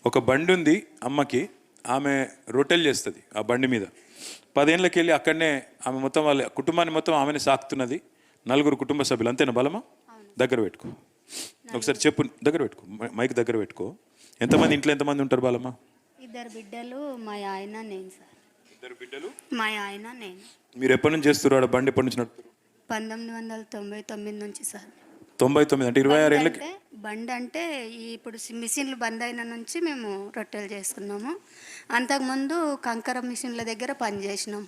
ఒక బండి ఉంది అమ్మకి, ఆమె రొట్టెలు చేస్తుంది ఆ బండి మీద. 10 ఏళ్ళకి వెళ్ళి అక్కడనే ఆమె మొత్తం వాళ్ళ కుటుంబాన్ని మొత్తం ఆమెనే సాకుతున్నది. 4 కుటుంబ సభ్యులు, అంతేనా బలమా? దగ్గర పెట్టుకో ఒకసారి చెప్పు, దగ్గర పెట్టుకో, మైక్ దగ్గర పెట్టుకో. ఎంతమంది ఇంట్లో ఎంతమంది ఉంటారు బాలమ్మ? 2 బిడ్డలు, మా ఆయన, నేను సార్. 2 బిడ్డలు, మా ఆయన, నేను. మీరు ఎప్పటి నుంచి చేస్తున్నారు ఆడ బండి? ఎప్పటి నుంచి నడుపుతారు? 1999 నుంచి సార్. 99 అంటే 26 ఏళ్ళకి. బండి అంటే ఇప్పుడు మిషన్లు బంద్ అయిన నుంచి మేము రొట్టెలు చేసుకున్నాము. అంతకుముందు కంకర మిషన్ల దగ్గర పని చేసినాం.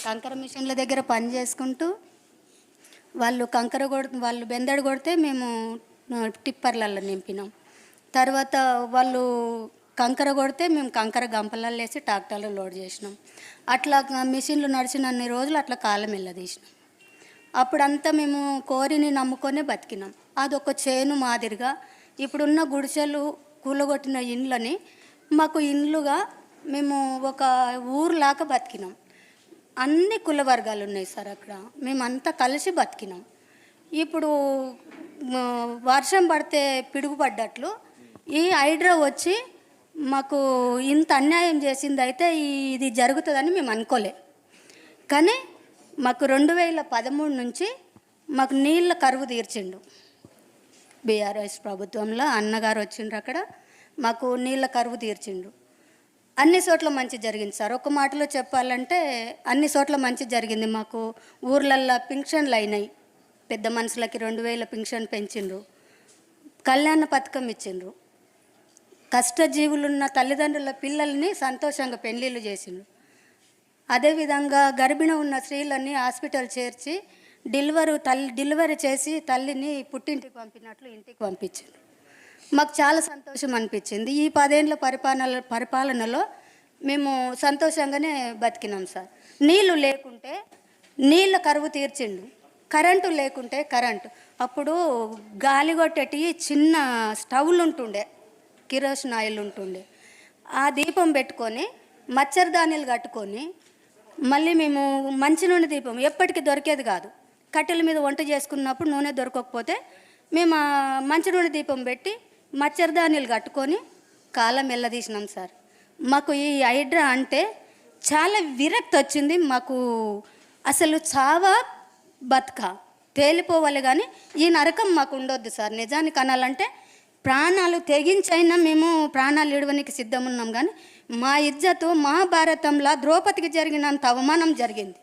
కంకర మిషన్ల దగ్గర పని చేసుకుంటూ వాళ్ళు వాళ్ళు బెందడు కొడితే మేము టిప్పర్లలో నింపినాం. తర్వాత వాళ్ళు కంకర కొడితే మేము కంకర గంపలలో వేసి ట్రాక్టర్లో లోడ్ చేసినాం. అట్లా మిషన్లు నడిచినన్ని రోజులు అట్లా కాలం వెళ్ళదీసినాం. అప్పుడంతా మేము కోరిని నమ్ముకొనే బతికినాం. అదొక చేను మాదిరిగా ఇప్పుడున్న గుడిసెలు కూలగొట్టిన ఇండ్లని మాకు ఇండ్లుగా మేము ఒక ఊరులాగా బతికినాం. అన్ని కుల వర్గాలు ఉన్నాయి సార్ అక్కడ. మేమంతా కలిసి బతికినాం. ఇప్పుడు వర్షం పడితే పిడుగు పడ్డట్లు ఈ హైడ్రా వచ్చి మాకు ఇంత అన్యాయం చేసింది. అయితే ఇది జరుగుతుందని మేము అనుకోలే. కానీ మాకు 2013 నుంచి మాకు నీళ్ళ కరువు తీర్చిండు. బీఆర్ఎస్ ప్రభుత్వంలో అన్నగారు వచ్చిండ్రు. అక్కడ మాకు నీళ్ళ కరువు తీర్చిండు. అన్ని చోట్ల మంచి జరిగింది సార్. ఒక మాటలో చెప్పాలంటే అన్ని చోట్ల మంచి జరిగింది. మాకు ఊర్లల్లో పింఛన్లు అయినాయి. పెద్ద మనుషులకి 2000 పింఛన్ పెంచిండ్రు. కళ్యాణ పథకం ఇచ్చిండ్రు. కష్టజీవులున్న తల్లిదండ్రుల పిల్లల్ని సంతోషంగా పెళ్ళిళ్ళు చేసిండ్రు. అదేవిధంగా గర్భిణి ఉన్న స్త్రీలని హాస్పిటల్ చేర్చి డెలివరీ చేసి తల్లిని పుట్టింటికి పంపినట్లు ఇంటికి పంపించింది. మాకు చాలా సంతోషం అనిపించింది. ఈ 10 ఏళ్ళ పరిపాలనలో మేము సంతోషంగానే బతికినాం సార్. నీళ్లు లేకుంటే నీళ్ళ కరువు తీర్చిండు. కరెంటు లేకుంటే కరెంటు. అప్పుడు గాలి కొట్టేటి చిన్న స్టవ్లు ఉంటుండే, కిరోసిన్ ఆయిల్ ఉంటుండే. ఆ దీపం పెట్టుకొని మచ్చరదానీలు కట్టుకొని మళ్ళీ మేము మంచినూనె దీపం ఎప్పటికీ దొరికేది కాదు. కట్టెల మీద వంట చేసుకున్నప్పుడు నూనె దొరకకపోతే మేము మంచినూనె దీపం పెట్టి మచ్చరదానీలు కట్టుకొని కాలం వెళ్ళదీసినాం సార్. మాకు ఈ హైడ్రా అంటే చాలా విరక్తి వచ్చింది. మాకు అసలు చావా బతుక తేలిపోవాలి, కానీ ఈ నరకం మాకు ఉండొద్దు సార్. నిజానికి అనాలంటే ప్రాణాలు తెగించైనా మేము ప్రాణాలు ఇడవనికి సిద్ధం ఉన్నాం. కానీ మా ఇజ్జతు మహాభారతంలో ద్రౌపదికి జరిగినంత అవమానం జరిగింది.